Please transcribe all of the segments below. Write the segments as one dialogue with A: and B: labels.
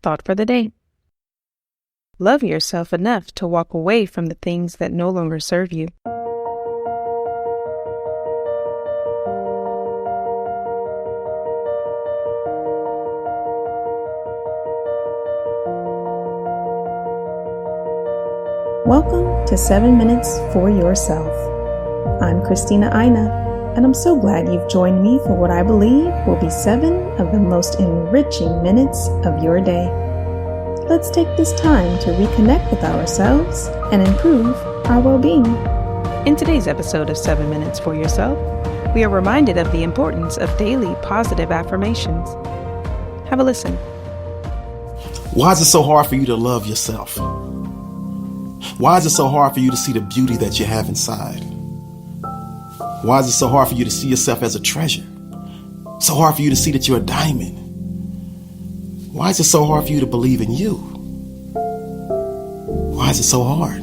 A: thought for the day. Love yourself enough to walk away from the things that no longer serve you.
B: Welcome to 7 Minutes for Yourself. I'm Christina Aina, and I'm so glad you've joined me for what I believe will be 7 of the most enriching minutes of your day. Let's take this time to reconnect with ourselves and improve our well-being.
A: In today's episode of 7 Minutes for Yourself, we are reminded of the importance of daily positive affirmations. Have a listen.
C: Why is it so hard for you to love yourself? Why is it so hard for you to see the beauty that you have inside? Why is it so hard for you to see yourself as a treasure? So hard for you to see that you're a diamond? Why is it so hard for you to believe in you? Why is it so hard?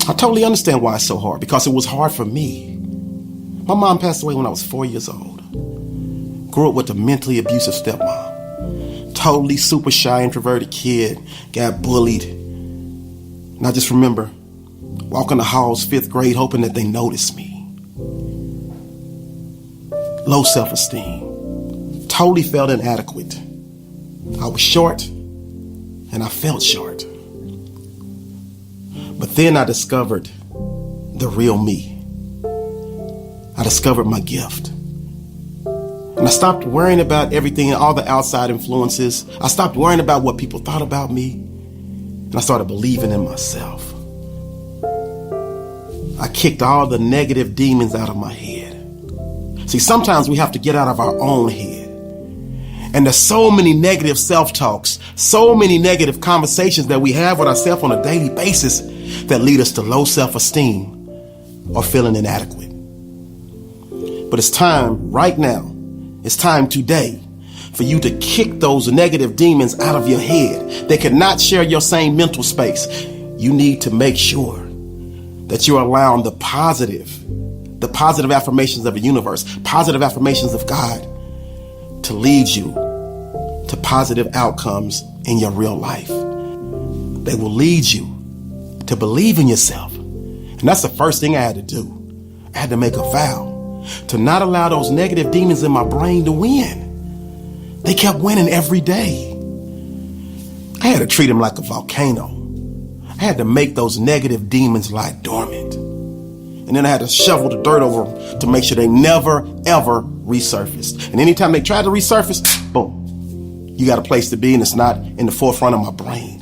C: I totally understand why it's so hard, because it was hard for me. My mom passed away when I was 4 years old. Grew up with a mentally abusive stepmom. Totally super shy, introverted kid. Got bullied. And I just remember walking the halls 5th grade hoping that they noticed me. Low self-esteem. Totally felt inadequate. I was short and I felt short. But then I discovered the real me. I discovered my gift. And I stopped worrying about everything and all the outside influences. I stopped worrying about what people thought about me. And I started believing in myself. I kicked all the negative demons out of my head. See, sometimes we have to get out of our own head. And there's so many negative self-talks, so many negative conversations that we have with ourselves on a daily basis that lead us to low self-esteem or feeling inadequate. But it's time right now, it's time today for you to kick those negative demons out of your head. They cannot share your same mental space. You need to make sure that you're allowing the positive affirmations of the universe, positive affirmations of God to lead you to positive outcomes in your real life. They will lead you to believe in yourself. And that's the first thing I had to do. I had to make a vow to not allow those negative demons in my brain to win. They kept winning every day. I had to treat them like a volcano. I had to make those negative demons lie dormant. And then I had to shovel the dirt over them to make sure they never, ever resurfaced. And anytime they tried to resurface, boom, you got a place to be, and it's not in the forefront of my brain.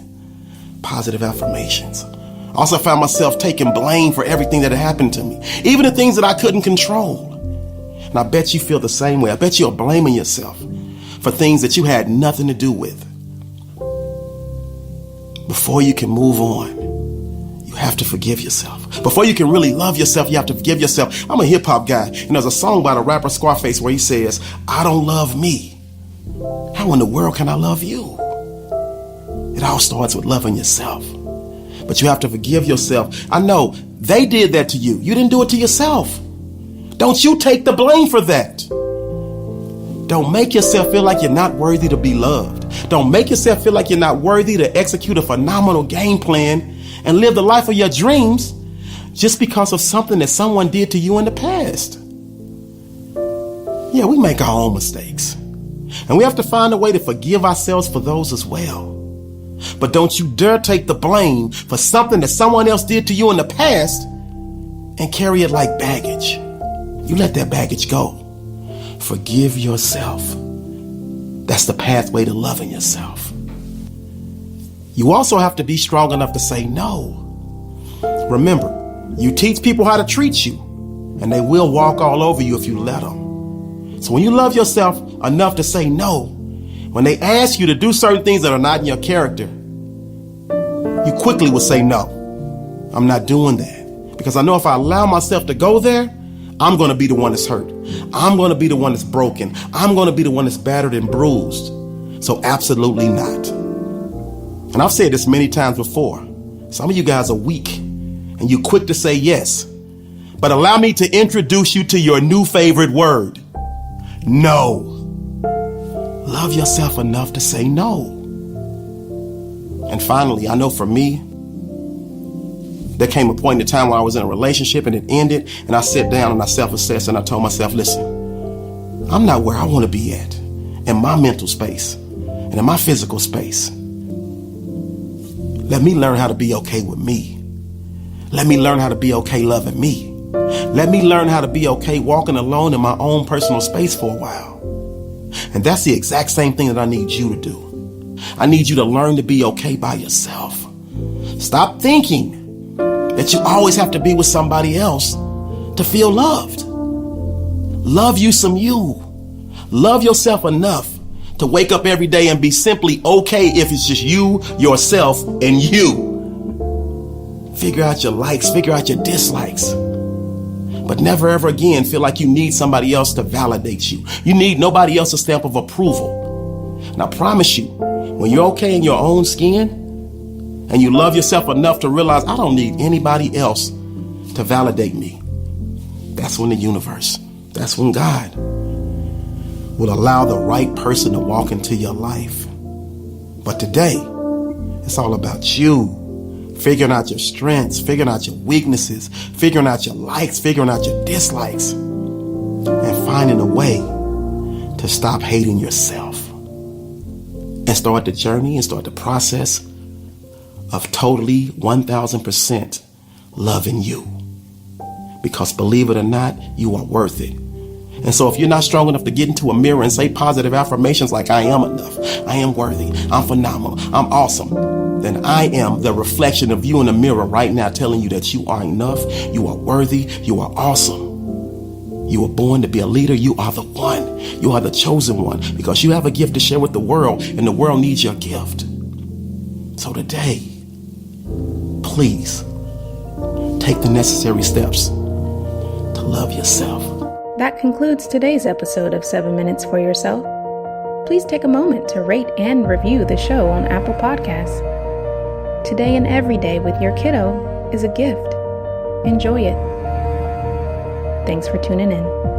C: Positive affirmations. Also found myself taking blame for everything that had happened to me, even the things that I couldn't control. And I bet you feel the same way. I bet you're blaming yourself for things that you had nothing to do with. Before you can move on, you have to forgive yourself. Before you can really love yourself, you have to forgive yourself. I'm a hip hop guy, and there's a song by the rapper Scarface where he says, "I don't love me. How in the world can I love you?" It all starts with loving yourself. But you have to forgive yourself. I know they did that to you. You didn't do it to yourself. Don't you take the blame for that. Don't make yourself feel like you're not worthy to be loved. Don't make yourself feel like you're not worthy to execute a phenomenal game plan and live the life of your dreams just because of something that someone did to you in the past. Yeah, we make our own mistakes. And we have to find a way to forgive ourselves for those as well. But don't you dare take the blame for something that someone else did to you in the past and carry it like baggage. You let that baggage go. Forgive yourself. That's the pathway to loving yourself. You also have to be strong enough to say no. Remember, you teach people how to treat you, and they will walk all over you if you let them. So when you love yourself enough to say no, when they ask you to do certain things that are not in your character, you quickly will say no. I'm not doing that. Because I know if I allow myself to go there, I'm going to be the one that's hurt. I'm going to be the one that's broken. I'm going to be the one that's battered and bruised. So absolutely not. And I've said this many times before. Some of you guys are weak and you're quick to say yes. But allow me to introduce you to your new favorite word. No. Love yourself enough to say no. And finally, I know for me, there came a point in time where I was in a relationship and it ended, and I sat down and I self-assessed and I told myself, listen, I'm not where I want to be at in my mental space and in my physical space. Let me learn how to be okay with me. Let me learn how to be okay loving me. Let me learn how to be okay walking alone in my own personal space for a while. And that's the exact same thing that I need you to do. I need you to learn to be okay by yourself. Stop thinking that you always have to be with somebody else to feel loved. Love you some you. Love yourself enough to wake up every day and be simply okay if it's just you, yourself, and you. Figure out your likes, figure out your dislikes. But never ever again feel like you need somebody else to validate you. You need nobody else's stamp of approval. And I promise you, when you're okay in your own skin and you love yourself enough to realize I don't need anybody else to validate me, that's when the universe, that's when God will allow the right person to walk into your life. But today, it's all about you. Figuring out your strengths, figuring out your weaknesses, figuring out your likes, figuring out your dislikes, and finding a way to stop hating yourself and start the journey and start the process of totally 1000% loving you. Because believe it or not, you are worth it. And so if you're not strong enough to get into a mirror and say positive affirmations like I am enough, I am worthy, I'm phenomenal, I'm awesome, then I am the reflection of you in the mirror right now telling you that you are enough, you are worthy, you are awesome. You were born to be a leader. You are the one. You are the chosen one because you have a gift to share with the world and the world needs your gift. So today, please take the necessary steps to love yourself.
B: That concludes today's episode of 7 Minutes for Yourself. Please take a moment to rate and review the show on Apple Podcasts. Today and every day with your kiddo is a gift. Enjoy it. Thanks for tuning in.